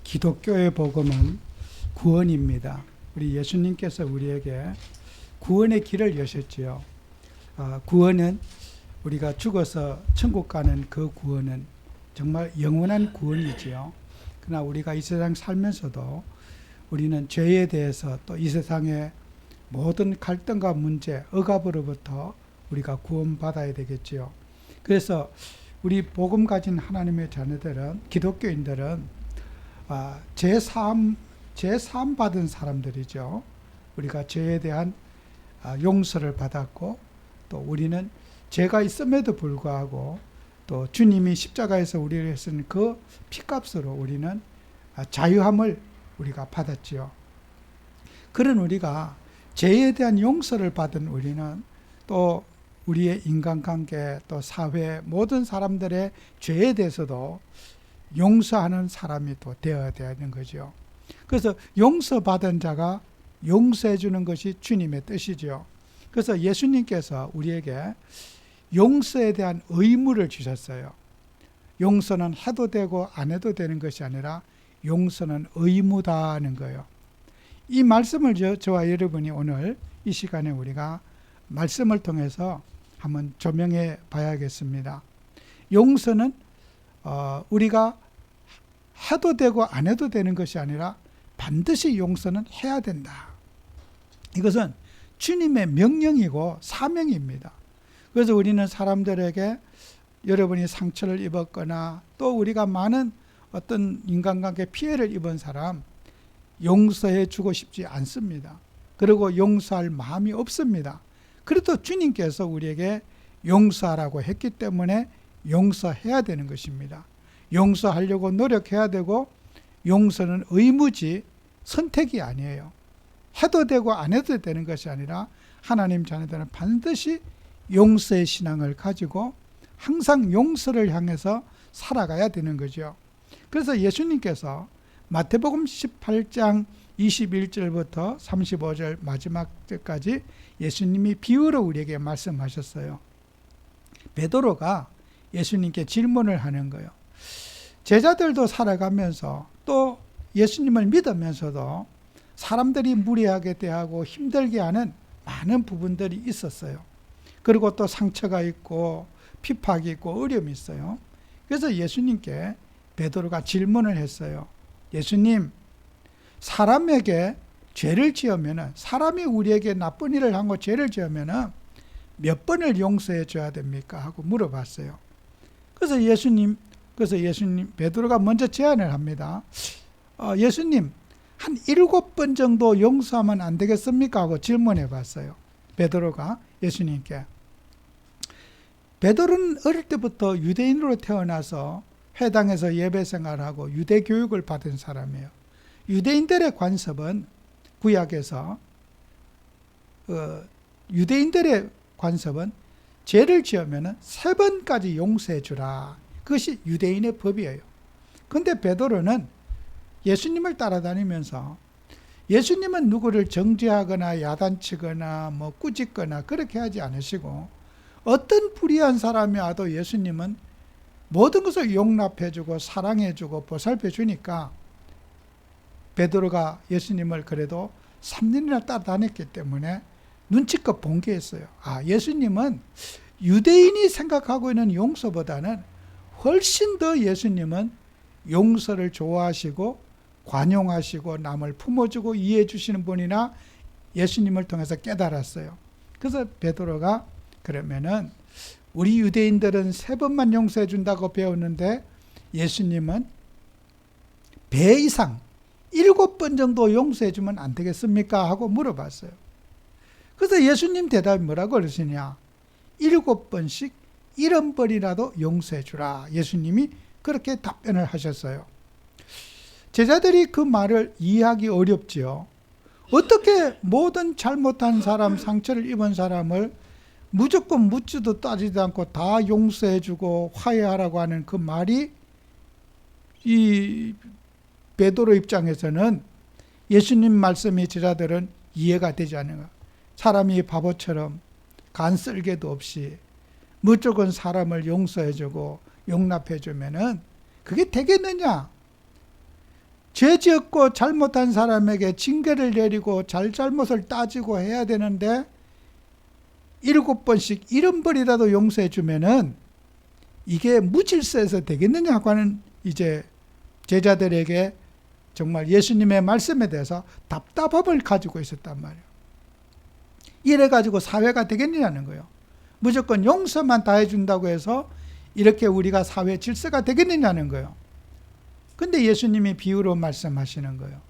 기독교의 복음은 구원입니다. 우리 예수님께서 우리에게 구원의 길을 여셨지요. 구원은 우리가 죽어서 천국 가는 그 구원은 정말 영원한 구원이지요. 그러나 우리가 이 세상 살면서도 우리는 죄에 대해서 또 이 세상의 모든 갈등과 문제, 억압으로부터 우리가 구원받아야 되겠지요. 그래서 우리 복음 가진 하나님의 자녀들은, 기독교인들은 죄사함 받은 사람들이죠. 우리가 죄에 대한 용서를 받았고, 또 우리는 죄가 있음에도 불구하고 또 주님이 십자가에서 우리를 위해서 그 피값으로 우리는 자유함을 우리가 받았지요. 그런 우리가 죄에 대한 용서를 받은 우리는 또 우리의 인간관계, 또 사회 모든 사람들의 죄에 대해서도 용서하는 사람이 또 되어야 되는 거죠. 그래서 용서받은 자가 용서해 주는 것이 주님의 뜻이죠. 그래서 예수님께서 우리에게 용서에 대한 의무를 주셨어요. 용서는 해도 되고 안 해도 되는 것이 아니라 용서는 의무다는 거예요. 이 말씀을 저와 여러분이 오늘 이 시간에 우리가 말씀을 통해서 한번 조명해 봐야겠습니다. 용서는 우리가 해도 되고 안 해도 되는 것이 아니라 반드시 용서는 해야 된다. 이것은 주님의 명령이고 사명입니다. 그래서 우리는 사람들에게 여러분이 상처를 입었거나 또 우리가 많은 어떤 인간관계 피해를 입은 사람 용서해 주고 싶지 않습니다. 그리고 용서할 마음이 없습니다. 그래도 주님께서 우리에게 용서하라고 했기 때문에 용서해야 되는 것입니다. 용서하려고 노력해야 되고 용서는 의무지 선택이 아니에요. 해도 되고 안 해도 되는 것이 아니라 하나님 자녀들은 반드시 용서의 신앙을 가지고 항상 용서를 향해서 살아가야 되는 거죠. 그래서 예수님께서 마태복음 18장 21절부터 35절 마지막 절까지 예수님이 비유로 우리에게 말씀하셨어요. 베드로가 예수님께 질문을 하는 거예요. 제자들도 살아가면서 또 예수님을 믿으면서도 사람들이 무례하게 대하고 힘들게 하는 많은 부분들이 있었어요. 그리고 또 상처가 있고 핍박이 있고 어려움이 있어요. 그래서 예수님께 베드로가 질문을 했어요. 예수님, 사람에게 죄를 지으면, 사람이 우리에게 나쁜 일을 하고 죄를 지으면 몇 번을 용서해 줘야 됩니까? 하고 물어봤어요. 그래서 예수님 베드로가 먼저 제안을 합니다. 예수님, 한 7번 정도 용서하면 안 되겠습니까? 하고 질문해 봤어요. 베드로가 예수님께. 베드로는 어릴 때부터 유대인으로 태어나서 회당에서 예배 생활하고 유대 교육을 받은 사람이에요. 유대인들의 관습은 구약에서 유대인들의 관습은 죄를 지으면 3번까지 용서해 주라. 그것이 유대인의 법이에요. 그런데 베드로는 예수님을 따라다니면서 예수님은 누구를 정죄하거나 야단치거나 꾸짖거나 그렇게 하지 않으시고 어떤 불의한 사람이 와도 예수님은 모든 것을 용납해주고 사랑해주고 보살펴주니까 베드로가 예수님을 그래도 3년이나 따라다녔기 때문에 눈치껏 본 게 있어요. 예수님은 유대인이 생각하고 있는 용서보다는 훨씬 더 예수님은 용서를 좋아하시고 관용하시고 남을 품어주고 이해해 주시는 분이나 예수님을 통해서 깨달았어요. 그래서 베드로가 그러면은 우리 유대인들은 3번만 용서해 준다고 배웠는데 예수님은 배 이상 7번 정도 용서해 주면 안 되겠습니까? 하고 물어봤어요. 그래서 예수님 대답이 뭐라고 그러시냐? 7번씩 70번이라도 용서해 주라. 예수님이 그렇게 답변을 하셨어요. 제자들이 그 말을 이해하기 어렵지요. 어떻게 모든 잘못한 사람, 상처를 입은 사람을 무조건 묻지도 따지도 않고 다 용서해 주고 화해하라고 하는 그 말이 이 베드로 입장에서는 예수님 말씀이 제자들은 이해가 되지 않는 거예요. 사람이 바보처럼 간쓸개도 없이 무조건 사람을 용서해 주고 용납해 주면은 그게 되겠느냐? 죄 지었고 잘못한 사람에게 징계를 내리고 잘못을 따지고 해야 되는데 7번씩 잃은벌이라도 용서해 주면은 이게 무질서해서 되겠느냐고 하는 이제 제자들에게 정말 예수님의 말씀에 대해서 답답함을 가지고 있었단 말이에요. 이래가지고 사회가 되겠느냐는 거예요. 무조건 용서만 다 해준다고 해서 이렇게 우리가 사회 질서가 되겠느냐는 거예요. 근데 예수님이 비유로 말씀하시는 거예요.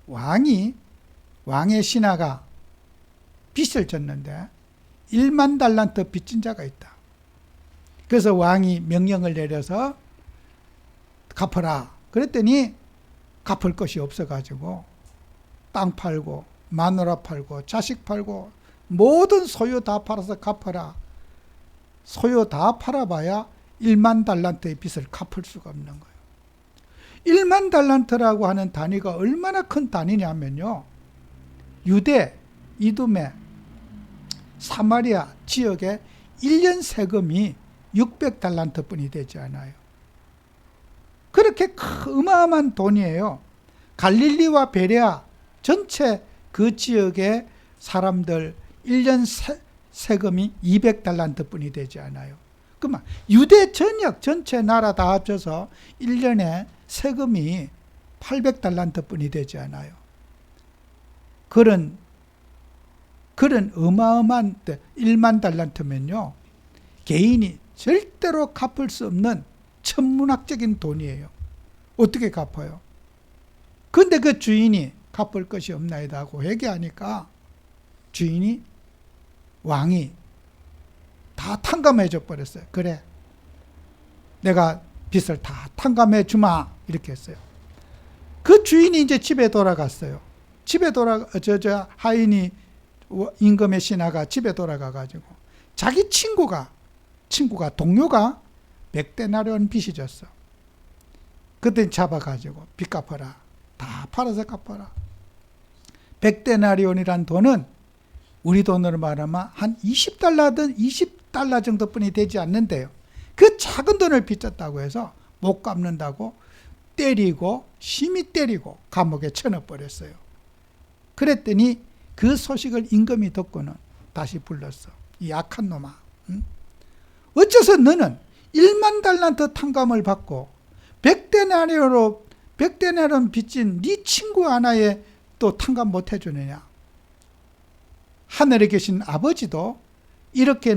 왕의 신하가 빚을 졌는데 1만 달란트 빚진 자가 있다. 그래서 왕이 명령을 내려서 갚아라. 그랬더니 갚을 것이 없어가지고 땅 팔고 마누라 팔고 자식 팔고 모든 소유 다 팔아서 갚아라. 소유 다 팔아봐야 1만 달란트의 빚을 갚을 수가 없는 거예요. 1만 달란트라고 하는 단위가 얼마나 큰 단위냐면요. 유대, 이두메, 사마리아 지역의 1년 세금이 600달란트 뿐이 되지 않아요. 그렇게 어마어마한 돈이에요. 갈릴리와 베레아 전체 그 지역의 사람들 1년 세금이 200달란트 뿐이 되지 않아요. 그러면 유대 전역 전체 나라 다 합쳐서 1년에 세금이 800달란트 뿐이 되지 않아요. 그런 어마어마한 1만 달란트면요. 개인이 절대로 갚을 수 없는 천문학적인 돈이에요. 어떻게 갚아요? 근데 그 주인이 갚을 것이 없나이다 하고 회개하니까 주인이 왕이 다 탕감해 줘 버렸어요. 그래, 내가 빚을 다 탕감해 주마 이렇게 했어요. 그 주인이 이제 집에 돌아갔어요. 집에 하인이 임금의 신하가 집에 돌아가 가지고 자기 친구가 동료가 100데나리온 빚이 졌어. 그때 잡아가지고 빚 갚아라. 다 팔아서 갚아라. 100데나리온이란 돈은 우리 돈으로 말하면 한 20달러 정도뿐이 되지 않는데요. 그 작은 돈을 빚졌다고 해서 못 갚는다고 때리고 심히 때리고 감옥에 쳐넣어버렸어요. 그랬더니 그 소식을 임금이 듣고는 다시 불렀어. 이 악한 놈아. 응? 어째서 너는 1만 달란트 탕감을 받고 100데나리온 빚진 네 친구 하나에 또 탕감 못 해주느냐. 하늘에 계신 아버지도 이렇게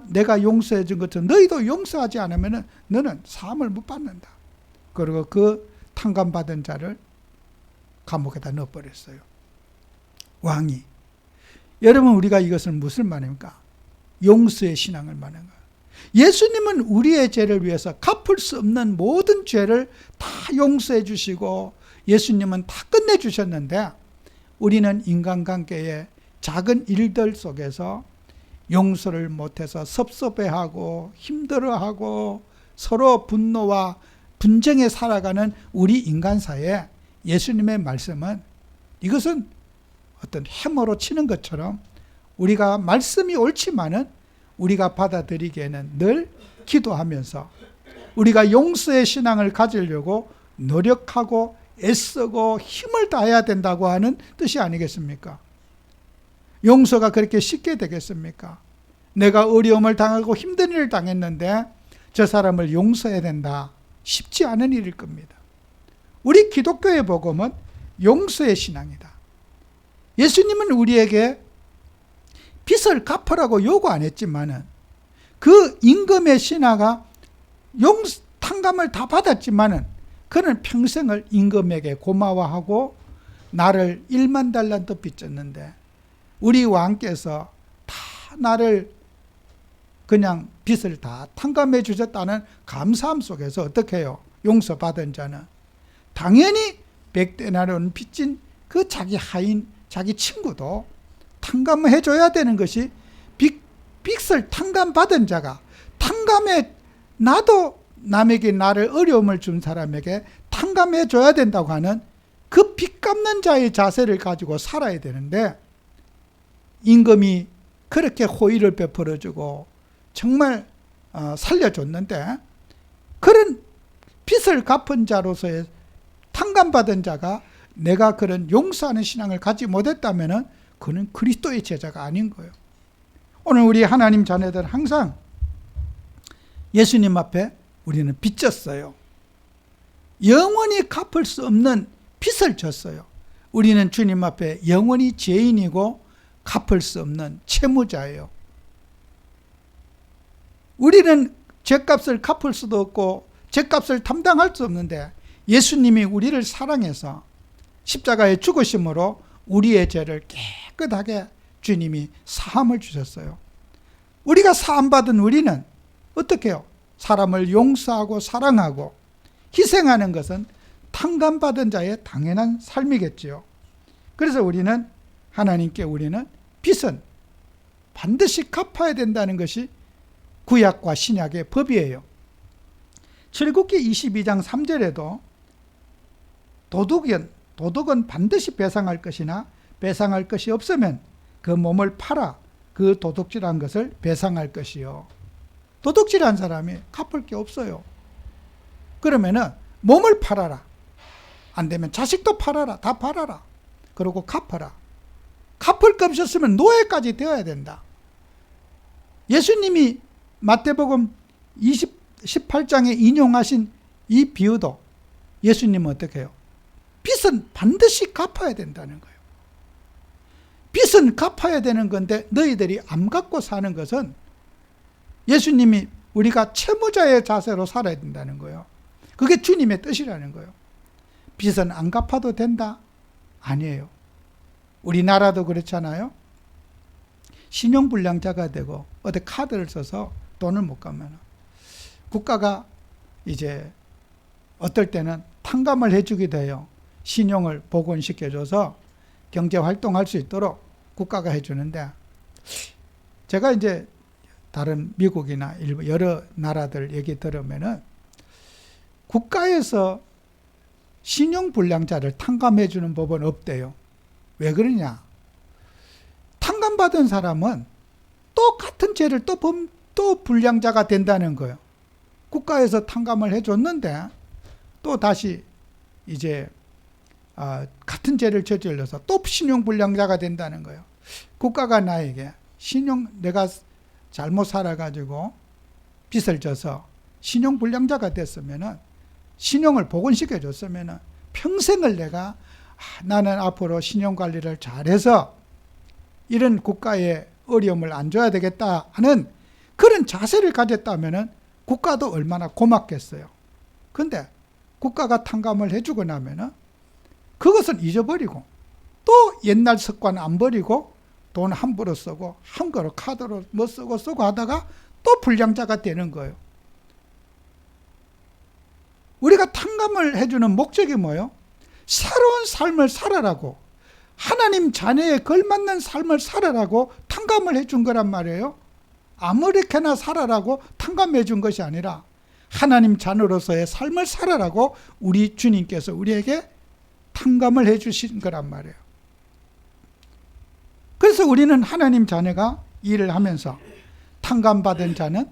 내가 용서해 준 것처럼 너희도 용서하지 않으면 너는 사함을 못 받는다. 그리고 그 탕감 받은 자를 감옥에다 넣어버렸어요. 왕이. 여러분, 우리가 이것을 무슨 말입니까? 용서의 신앙을 말하는 거예요. 예수님은 우리의 죄를 위해서 갚을 수 없는 모든 죄를 다 용서해 주시고 예수님은 다 끝내주셨는데 우리는 인간관계의 작은 일들 속에서 용서를 못해서 섭섭해하고 힘들어하고 서로 분노와 분쟁에 살아가는 우리 인간사에 예수님의 말씀은 이것은 어떤 해머로 치는 것처럼 우리가 말씀이 옳지만은 우리가 받아들이기에는 늘 기도하면서 우리가 용서의 신앙을 가지려고 노력하고 애쓰고 힘을 다해야 된다고 하는 뜻이 아니겠습니까? 용서가 그렇게 쉽게 되겠습니까? 내가 어려움을 당하고 힘든 일을 당했는데 저 사람을 용서해야 된다. 쉽지 않은 일일 겁니다. 우리 기독교의 복음은 용서의 신앙이다. 예수님은 우리에게 빚을 갚으라고 요구 안 했지만은 그 임금의 신하가 탕감을 다 받았지만은 그는 평생을 임금에게 고마워하고 나를 1만 달란트 빚졌는데 우리 왕께서 다 나를 그냥 빚을 다 탕감해 주셨다는 감사함 속에서 어떻게 해요? 용서받은 자는 당연히 100데나리온 빚진 그 자기 하인, 자기 친구도 탕감해 줘야 되는 것이 빚을 탕감받은 자가 탕감해 나도 남에게 나를 어려움을 준 사람에게 탕감해 줘야 된다고 하는 그 빚 갚는 자의 자세를 가지고 살아야 되는데 임금이 그렇게 호의를 베풀어주고 정말 살려줬는데 그런 빚을 갚은 자로서의 탕감받은 자가 내가 그런 용서하는 신앙을 갖지 못했다면 그는 그리스도의 제자가 아닌 거예요. 오늘 우리 하나님 자녀들 항상 예수님 앞에 우리는 빚졌어요. 영원히 갚을 수 없는 빚을 졌어요. 우리는 주님 앞에 영원히 죄인이고 갚을 수 없는 채무자예요. 우리는 죄값을 갚을 수도 없고 죄값을 담당할 수 없는데 예수님이 우리를 사랑해서 십자가에 죽으심으로 우리의 죄를 깨끗하게 주님이 사함을 주셨어요. 우리가 사함받은 우리는 어떻게 해요? 사람을 용서하고 사랑하고 희생하는 것은 탕감받은 자의 당연한 삶이겠지요. 그래서 우리는 하나님께 우리는 빚은 반드시 갚아야 된다는 것이 구약과 신약의 법이에요. 출애굽기 22장 3절에도 도둑은 반드시 배상할 것이나 배상할 것이 없으면 그 몸을 팔아 그 도둑질한 것을 배상할 것이요. 도둑질한 사람이 갚을 게 없어요. 그러면은 몸을 팔아라. 안 되면 자식도 팔아라. 다 팔아라. 그리고 갚아라. 갚을 것 없었으면 노예까지 되어야 된다. 예수님이 마태복음 18장에 인용하신 이 비유도 예수님은 어떻게 해요? 빚은 반드시 갚아야 된다는 거예요. 빚은 갚아야 되는 건데 너희들이 안 갚고 사는 것은 예수님이 우리가 채무자의 자세로 살아야 된다는 거예요. 그게 주님의 뜻이라는 거예요. 빚은 안 갚아도 된다? 아니에요. 우리나라도 그렇잖아요. 신용불량자가 되고 어디 카드를 써서 돈을 못 갚으면 국가가 이제 어떨 때는 탕감을 해주기도 해요. 신용을 복원시켜줘서 경제활동할 수 있도록 국가가 해주는데 제가 이제 다른 미국이나 일본 여러 나라들 얘기 들으면은 국가에서 신용불량자를 탕감해주는 법은 없대요. 왜 그러냐? 탕감받은 사람은 똑같은 죄를 또 불량자가 된다는 거예요. 국가에서 탕감을 해줬는데 또 다시 이제 같은 죄를 저질러서 또 신용불량자가 된다는 거예요. 국가가 나에게 내가 잘못 살아가지고 빚을 져서 신용불량자가 됐으면은 신용을 복원시켜줬으면은 평생을 내가 나는 앞으로 신용관리를 잘해서 이런 국가의 어려움을 안 줘야 되겠다 하는 그런 자세를 가졌다면은 국가도 얼마나 고맙겠어요. 근데 국가가 탕감을 해주고 나면은 그것은 잊어버리고 또 옛날 습관 안 버리고 돈 함부로 쓰고 함부로 카드로 뭐 쓰고 하다가 또 불량자가 되는 거예요. 우리가 탕감을 해주는 목적이 뭐예요? 새로운 삶을 살아라고 하나님 자녀에 걸맞는 삶을 살아라고 탕감을 해준 거란 말이에요. 아무렇게나 살아라고 탕감해 준 것이 아니라 하나님 자녀로서의 삶을 살아라고 우리 주님께서 우리에게 탕감을 해 주신 거란 말이에요. 그래서 우리는 하나님 자녀가 일을 하면서 탕감받은 자는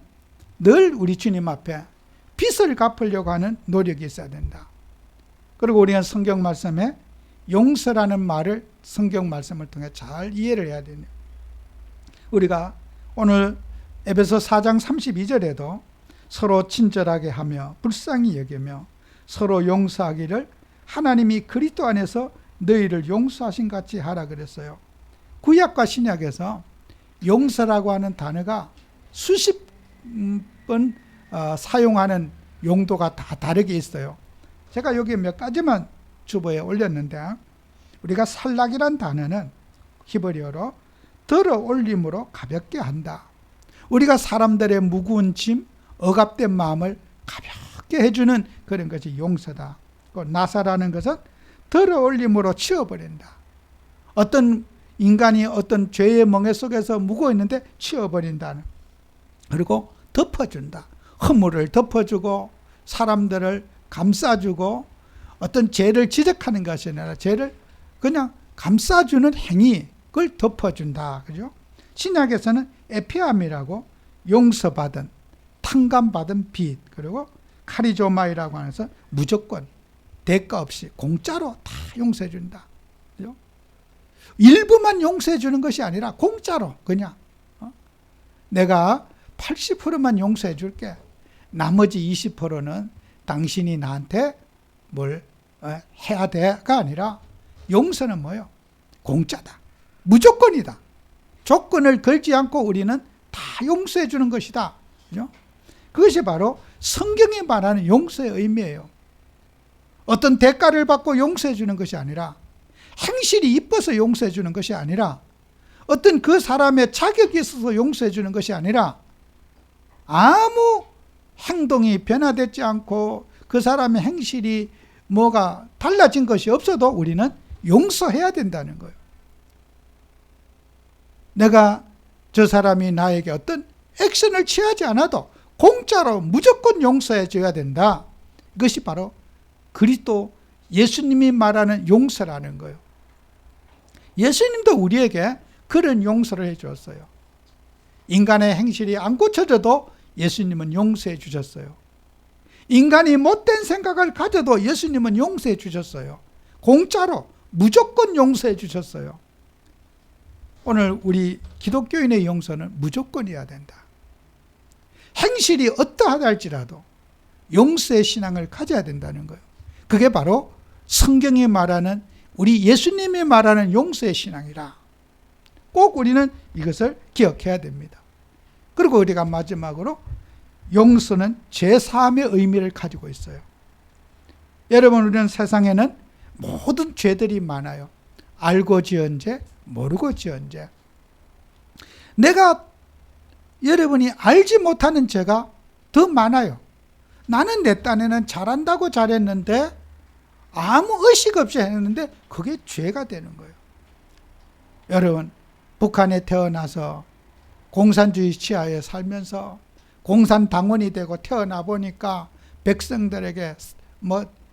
늘 우리 주님 앞에 빚을 갚으려고 하는 노력이 있어야 된다. 그리고 우리는 성경 말씀에 용서라는 말을 성경 말씀을 통해 잘 이해를 해야 됩니다. 우리가 오늘 에베소 4장 32절에도 서로 친절하게 하며 불쌍히 여기며 서로 용서하기를 하나님이 그리스도 안에서 너희를 용서하신 같이 하라 그랬어요. 구약과 신약에서 용서라고 하는 단어가 수십 번 사용하는 용도가 다 다르게 있어요. 제가 여기 몇 가지만 주보에 올렸는데 우리가 살락이란 단어는 히브리어로 들어 올림으로 가볍게 한다. 우리가 사람들의 무거운 짐, 억압된 마음을 가볍게 해주는 그런 것이 용서다. 나사라는 것은 들어 올림으로 치워버린다. 어떤 인간이 어떤 죄의 멍에 속에서 묵어 있는데 치워버린다는. 그리고 덮어준다. 허물을 덮어주고 사람들을 감싸주고 어떤 죄를 지적하는 것이 아니라 죄를 그냥 감싸주는 행위, 그걸 덮어준다. 그죠? 신약에서는 에피암이라고 용서받은, 탕감받은 빚, 그리고 카리조마이라고 하면서 무조건 대가 없이 공짜로 다 용서해 준다. 그죠? 일부만 용서해 주는 것이 아니라 공짜로 그냥 내가 80%만 용서해 줄게. 나머지 20%는 당신이 나한테 뭘 해야 돼가 아니라 용서는 뭐예요? 공짜다. 무조건이다. 조건을 걸지 않고 우리는 다 용서해 주는 것이다. 그죠? 그것이 바로 성경이 말하는 용서의 의미예요. 어떤 대가를 받고 용서해 주는 것이 아니라, 행실이 이뻐서 용서해 주는 것이 아니라, 어떤 그 사람의 자격이 있어서 용서해 주는 것이 아니라, 아무 행동이 변화되지 않고 그 사람의 행실이 뭐가 달라진 것이 없어도 우리는 용서해야 된다는 거예요. 내가 저 사람이 나에게 어떤 액션을 취하지 않아도 공짜로 무조건 용서해 줘야 된다. 이것이 바로 그리스도 예수님이 말하는 용서라는 거예요. 예수님도 우리에게 그런 용서를 해 주었어요. 인간의 행실이 안 고쳐져도 예수님은 용서해 주셨어요. 인간이 못된 생각을 가져도 예수님은 용서해 주셨어요. 공짜로 무조건 용서해 주셨어요. 오늘 우리 기독교인의 용서는 무조건이어야 된다. 행실이 어떠하다 할지라도 용서의 신앙을 가져야 된다는 거예요. 그게 바로 성경이 말하는, 우리 예수님이 말하는 용서의 신앙이라. 꼭 우리는 이것을 기억해야 됩니다. 그리고 우리가 마지막으로 용서는 죄사함의 의미를 가지고 있어요. 여러분, 우리는 세상에는 모든 죄들이 많아요. 알고 지은 죄, 모르고 지은 죄. 여러분이 알지 못하는 죄가 더 많아요. 나는 내 딴에는 잘한다고 잘했는데, 아무 의식 없이 했는데 그게 죄가 되는 거예요. 여러분, 북한에 태어나서 공산주의 치하에 살면서 공산당원이 되고 태어나 보니까 백성들에게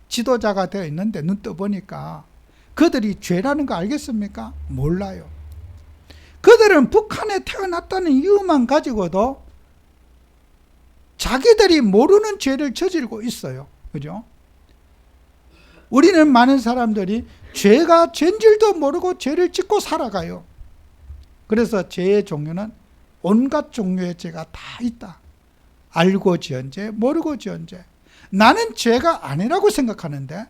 지도자가 되어 있는데 눈 떠보니까 그들이 죄라는 거 알겠습니까? 몰라요. 그들은 북한에 태어났다는 이유만 가지고도 자기들이 모르는 죄를 저지르고 있어요. 그죠? 우리는 많은 사람들이 죄가 죄인 줄도 모르고 죄를 짓고 살아가요. 그래서 죄의 종류는 온갖 종류의 죄가 다 있다. 알고 지은 죄, 모르고 지은 죄. 나는 죄가 아니라고 생각하는데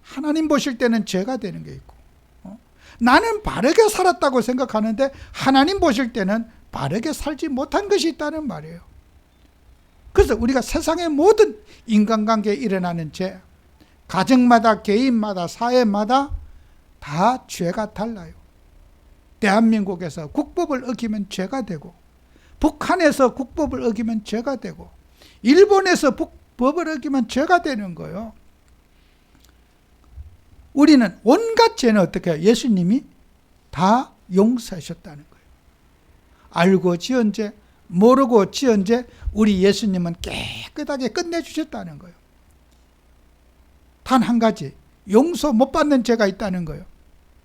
하나님 보실 때는 죄가 되는 게 있고, 나는 바르게 살았다고 생각하는데 하나님 보실 때는 바르게 살지 못한 것이 있다는 말이에요. 그래서 우리가 세상의 모든 인간관계에 일어나는 죄, 가정마다, 개인마다, 사회마다 다 죄가 달라요. 대한민국에서 국법을 어기면 죄가 되고, 북한에서 국법을 어기면 죄가 되고, 일본에서 법을 어기면 죄가 되는 거예요. 우리는 온갖 죄는 어떻게 해요? 예수님이 다 용서하셨다는 거예요. 알고 지은 죄, 모르고 지은 죄, 우리 예수님은 깨끗하게 끝내주셨다는 거예요. 단 한 가지, 용서 못 받는 죄가 있다는 거예요.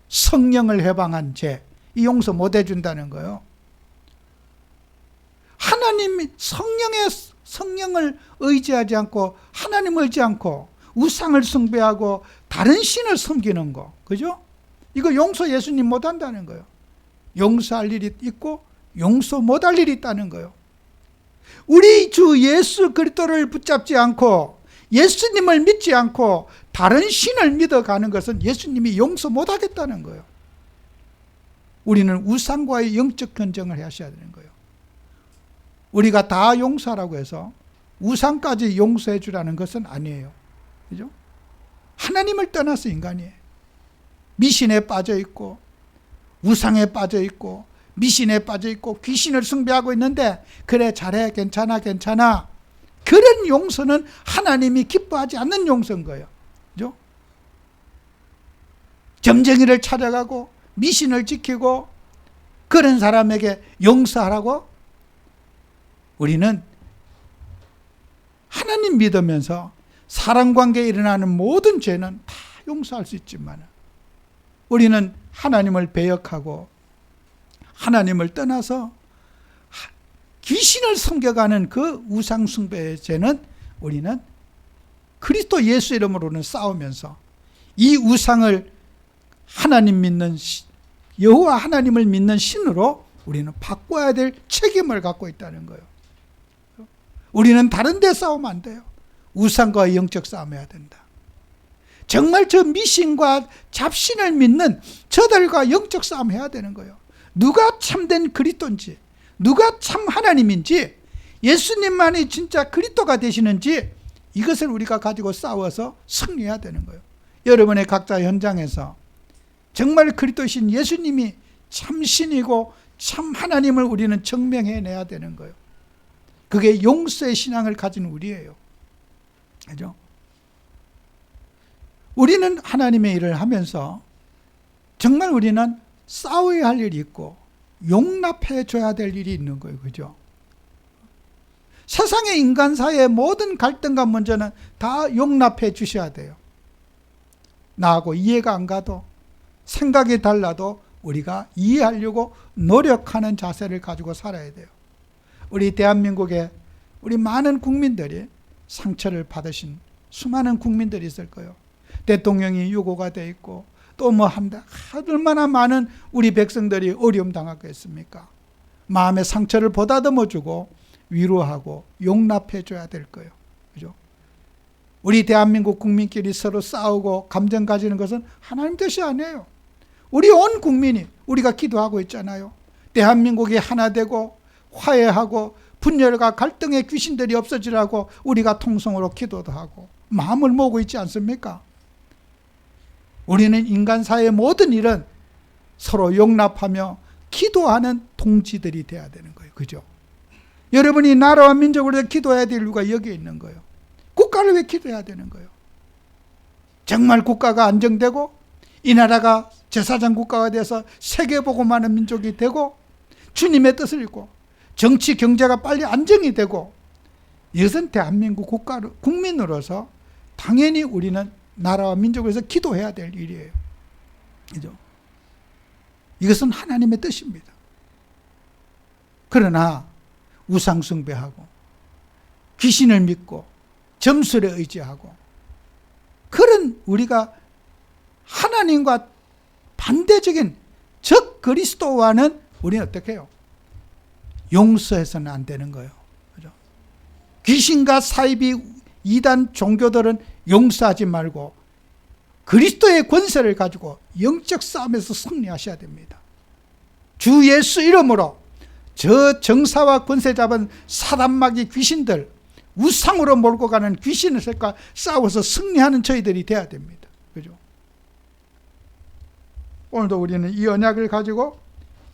성령을 해방한 죄, 이 용서 못 해준다는 거예요. 하나님이 성령을 의지하지 않고, 하나님을 의지 않고 우상을 숭배하고 다른 신을 섬기는 거, 그죠? 이거 용서 예수님 못 한다는 거예요. 용서할 일이 있고 용서 못 할 일이 있다는 거예요. 우리 주 예수 그리스도를 붙잡지 않고 예수님을 믿지 않고 다른 신을 믿어가는 것은 예수님이 용서 못 하겠다는 거예요. 우리는 우상과의 영적 전쟁을 하셔야 되는 거예요. 우리가 다 용서하라고 해서 우상까지 용서해 주라는 것은 아니에요. 그죠? 하나님을 떠나서 인간이에요. 미신에 빠져 있고, 우상에 빠져 있고, 미신에 빠져 있고, 귀신을 숭배하고 있는데, 그래, 잘해, 괜찮아, 괜찮아. 그런 용서는 하나님이 기뻐하지 않는 용서인 거예요. 그죠? 점쟁이를 찾아가고, 미신을 지키고, 그런 사람에게 용서하라고? 우리는 하나님 믿으면서 사람관계에 일어나는 모든 죄는 다 용서할 수 있지만, 우리는 하나님을 배역하고 하나님을 떠나서 귀신을 섬겨가는 그 우상 숭배의 죄는 우리는 그리스도 예수 이름으로는 싸우면서 이 우상을 하나님 믿는 여호와 하나님을 믿는 신으로 우리는 바꿔야 될 책임을 갖고 있다는 거예요. 우리는 다른 데 싸우면 안 돼요. 우상과 영적 싸움해야 된다. 정말 저 미신과 잡신을 믿는 저들과 영적 싸움해야 되는 거예요. 누가 참된 그리스도인지, 누가 참 하나님인지, 예수님만이 진짜 그리스도가 되시는지, 이것을 우리가 가지고 싸워서 승리해야 되는 거예요. 여러분의 각자 현장에서 정말 그리스도신 예수님이 참 신이고 참 하나님을 우리는 증명해내야 되는 거예요. 그게 용서의 신앙을 가진 우리예요. 그죠? 우리는 하나님의 일을 하면서 정말 우리는 싸워야 할 일이 있고 용납해 줘야 될 일이 있는 거예요. 그죠? 세상의 인간사의 모든 갈등과 문제는 다 용납해 주셔야 돼요. 나하고 이해가 안 가도, 생각이 달라도 우리가 이해하려고 노력하는 자세를 가지고 살아야 돼요. 우리 대한민국에 우리 많은 국민들이 상처를 받으신 수많은 국민들이 있을 거예요. 대통령이 유고가 돼 있고 또 뭐 한다. 얼마나 많은 우리 백성들이 어려움 당하겠습니까? 마음의 상처를 보다듬어 주고 위로하고 용납해 줘야 될 거예요. 그죠? 우리 대한민국 국민끼리 서로 싸우고 감정 가지는 것은 하나님 뜻이 아니에요. 우리 온 국민이 우리가 기도하고 있잖아요. 대한민국이 하나 되고 화해하고 분열과 갈등의 귀신들이 없어지라고 우리가 통성으로 기도도 하고 마음을 모으고 있지 않습니까? 우리는 인간사의 모든 일은 서로 용납하며 기도하는 동지들이 돼야 되는 거예요. 그죠? 여러분이 나라와 민족을 위해 기도해야 될 이유가 여기에 있는 거예요. 국가를 위해 기도해야 되는 거예요. 정말 국가가 안정되고 이 나라가 제사장 국가가 돼서 세계복음하는 민족이 되고 주님의 뜻을 읽고 정치 경제가 빨리 안정이 되고, 이것은 대한민국 국민으로서 당연히 우리는 나라와 민족을 위해서 기도해야 될 일이에요. 그죠? 이것은 하나님의 뜻입니다. 그러나 우상 숭배하고 귀신을 믿고 점술에 의지하고 그런 우리가 하나님과 반대적인 적 그리스도와는 우리는 어떻게 해요? 용서해서는 안 되는 거예요. 그죠? 귀신과 사이비 이단 종교들은 용서하지 말고 그리스도의 권세를 가지고 영적 싸움에서 승리하셔야 됩니다. 주 예수 이름으로 저 정사와 권세 잡은 사단마귀 귀신들, 우상으로 몰고 가는 귀신들과 싸워서 승리하는 저희들이 돼야 됩니다. 그죠? 오늘도 우리는 이 언약을 가지고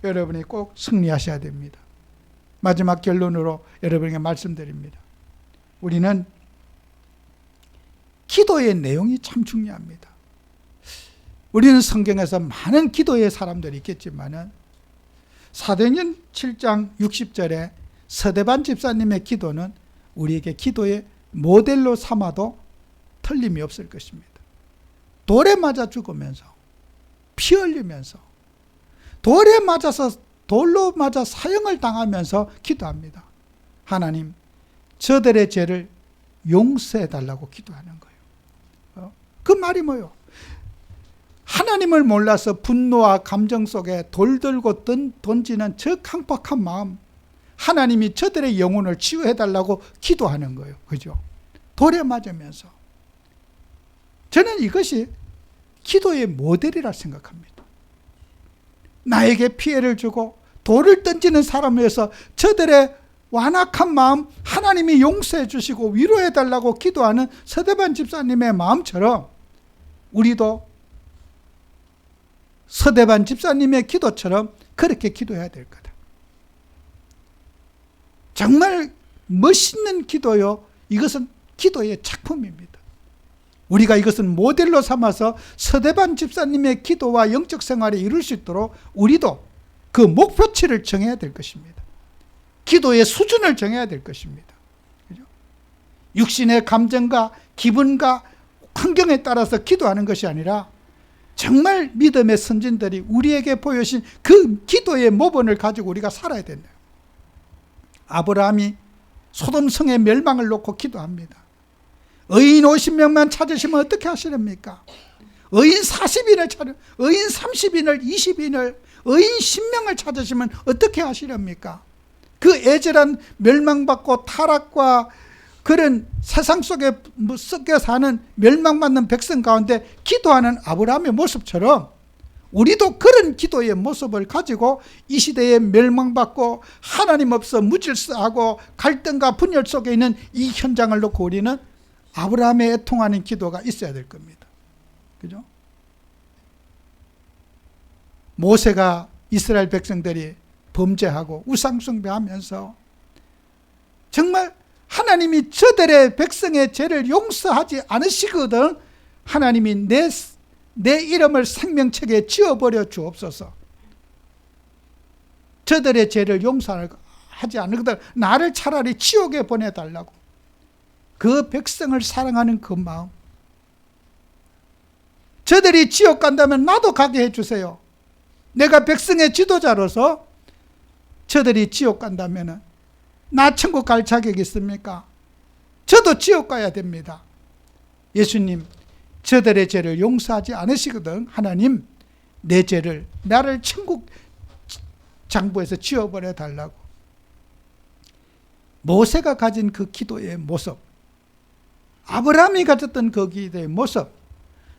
여러분이 꼭 승리하셔야 됩니다. 마지막 결론으로 여러분에게 말씀드립니다. 우리는 기도의 내용이 참 중요합니다. 우리는 성경에서 많은 기도의 사람들이 있겠지만 사도행전 7장 60절에 서대반 집사님의 기도는 우리에게 기도의 모델로 삼아도 틀림이 없을 것입니다. 돌에 맞아 죽으면서 피 흘리면서 돌에 맞아서 돌로 맞아 사형을 당하면서 기도합니다. 하나님, 저들의 죄를 용서해 달라고 기도하는 거예요. 그 말이 뭐예요? 하나님을 몰라서 분노와 감정 속에 돌 들고 던지는 저 강팍한 마음, 하나님이 저들의 영혼을 치유해 달라고 기도하는 거예요. 그죠? 돌에 맞으면서. 저는 이것이 기도의 모델이라 생각합니다. 나에게 피해를 주고 돌을 던지는 사람을 위해서 저들의 완악한 마음 하나님이 용서해 주시고 위로해 달라고 기도하는 서대반 집사님의 마음처럼 우리도 서대반 집사님의 기도처럼 그렇게 기도해야 될 거다. 정말 멋있는 기도요. 이것은 기도의 작품입니다. 우리가 이것은 모델로 삼아서 서대반 집사님의 기도와 영적 생활에 이룰 수 있도록 우리도 그 목표치를 정해야 될 것입니다. 기도의 수준을 정해야 될 것입니다. 그죠? 육신의 감정과 기분과 환경에 따라서 기도하는 것이 아니라 정말 믿음의 선진들이 우리에게 보여주신 그 기도의 모본을 가지고 우리가 살아야 된다. 아브라함이 소돔 성의 멸망을 놓고 기도합니다. 의인 50명만 찾으시면 어떻게 하시렵니까? 의인 40인을 찾으, 의인 30인을, 20인을, 의인 10명을 찾으시면 어떻게 하시렵니까? 그 애절한 멸망받고 타락과 그런 세상 속에 섞여 사는 멸망받는 백성 가운데 기도하는 아브라함의 모습처럼 우리도 그런 기도의 모습을 가지고 이 시대에 멸망받고 하나님 없어 무질서하고 갈등과 분열 속에 있는 이 현장을 놓고 우리는 아브라함의 애통하는 기도가 있어야 될 겁니다. 그죠? 모세가 이스라엘 백성들이 범죄하고 우상숭배하면서 정말 하나님이 저들의 백성의 죄를 용서하지 않으시거든 하나님이 내 이름을 생명책에 지어버려 주옵소서. 저들의 죄를 용서하지 않거든 나를 차라리 지옥에 보내달라고. 그 백성을 사랑하는 그 마음. 저들이 지옥 간다면 나도 가게 해주세요. 내가 백성의 지도자로서 저들이 지옥 간다면 나 천국 갈 자격이 있습니까? 저도 지옥 가야 됩니다. 예수님, 저들의 죄를 용서하지 않으시거든 하나님 내 죄를 나를 천국 장부에서 지워버려 달라고. 모세가 가진 그 기도의 모습, 아브라함이 가졌던 그 기도의 모습,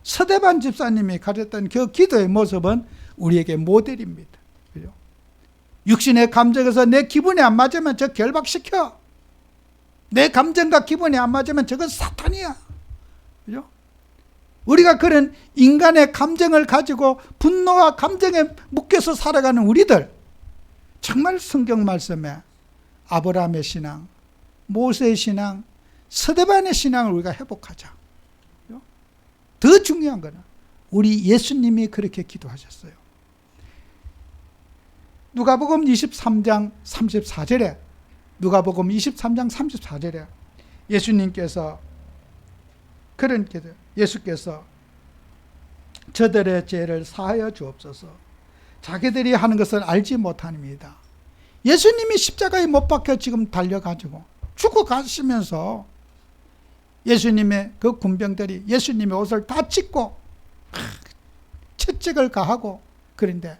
서대반 집사님이 가졌던 그 기도의 모습은 우리에게 모델입니다. 그죠? 육신의 감정에서 내 기분이 안 맞으면 저 결박시켜. 내 감정과 기분이 안 맞으면 저건 사탄이야. 그죠? 우리가 그런 인간의 감정을 가지고 분노와 감정에 묶여서 살아가는 우리들, 정말 성경 말씀에 아브라함의 신앙, 모세의 신앙, 서대반의 신앙을 우리가 회복하자. 더 중요한 거는 우리 예수님이 그렇게 기도하셨어요. 누가복음 23장 34절에 누가복음 23장 34절에 예수님께서 그런 기도, 예수께서 저들의 죄를 사하여 주옵소서. 자기들이 하는 것을 알지 못합니다. 예수님이 십자가에 못 박혀 지금 달려가지고 죽어가시면서 예수님의 그 군병들이 예수님의 옷을 다 찢고 채찍을 가하고, 그런데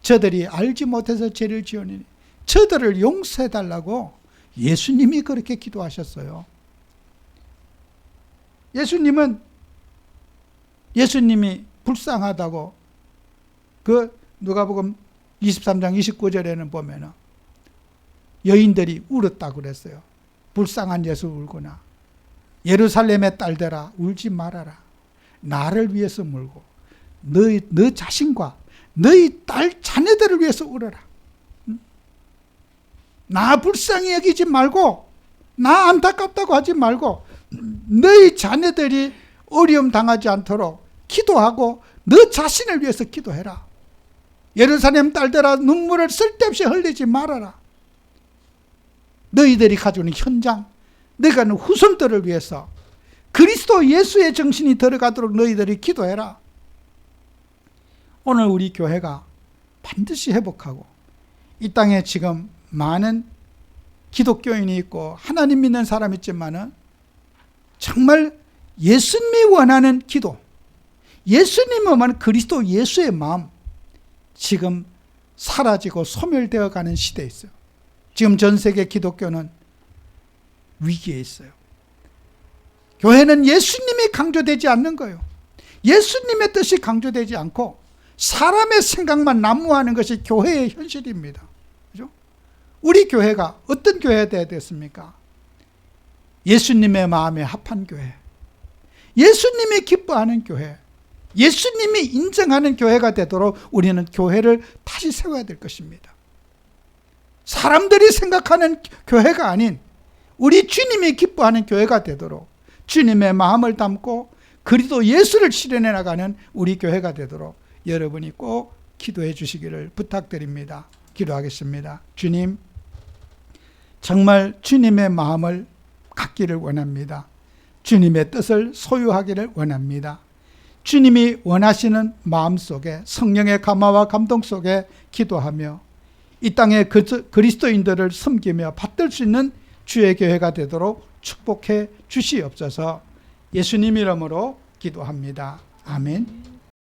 저들이 알지 못해서 죄를 지으니 저들을 용서해달라고 예수님이 그렇게 기도하셨어요. 예수님이 불쌍하다고 그 누가복음 23장 29절에는 보면은 여인들이 울었다고 그랬어요. 불쌍한 예수 울구나. 예루살렘의 딸들아 울지 말아라. 나를 위해서 울고 너 자신과 너희 딸 자녀들을 위해서 울어라. 나 불쌍히 여기지 말고 나 안타깝다고 하지 말고 너희 자녀들이 어려움 당하지 않도록 기도하고 너 자신을 위해서 기도해라. 예루살렘 딸들아 눈물을 쓸데없이 흘리지 말아라. 너희들이 가지고 있는 현장, 너희가 있는 후손들을 위해서 그리스도 예수의 정신이 들어가도록 너희들이 기도해라. 오늘 우리 교회가 반드시 회복하고, 이 땅에 지금 많은 기독교인이 있고 하나님 믿는 사람이 있지만은 정말 예수님이 원하는 기도, 예수님이 원하는 그리스도 예수의 마음, 지금 사라지고 소멸되어 가는 시대에 있어요. 지금 전 세계 기독교는 위기에 있어요. 교회는 예수님이 강조되지 않는 거예요. 예수님의 뜻이 강조되지 않고 사람의 생각만 난무하는 것이 교회의 현실입니다. 그죠? 우리 교회가 어떤 교회가 되어야 됐습니까? 예수님의 마음에 합한 교회, 예수님이 기뻐하는 교회, 예수님이 인정하는 교회가 되도록 우리는 교회를 다시 세워야 될 것입니다. 사람들이 생각하는 교회가 아닌 우리 주님이 기뻐하는 교회가 되도록, 주님의 마음을 담고 그리스도 예수를 실현해 나가는 우리 교회가 되도록 여러분이 꼭 기도해 주시기를 부탁드립니다. 기도하겠습니다. 주님, 정말 주님의 마음을 갖기를 원합니다. 주님의 뜻을 소유하기를 원합니다. 주님이 원하시는 마음 속에, 성령의 감화와 감동 속에 기도하며 이 땅의 그리스도인들을 섬기며 받들 수 있는 주의 교회가 되도록 축복해 주시옵소서. 예수님 이름으로 기도합니다. 아멘.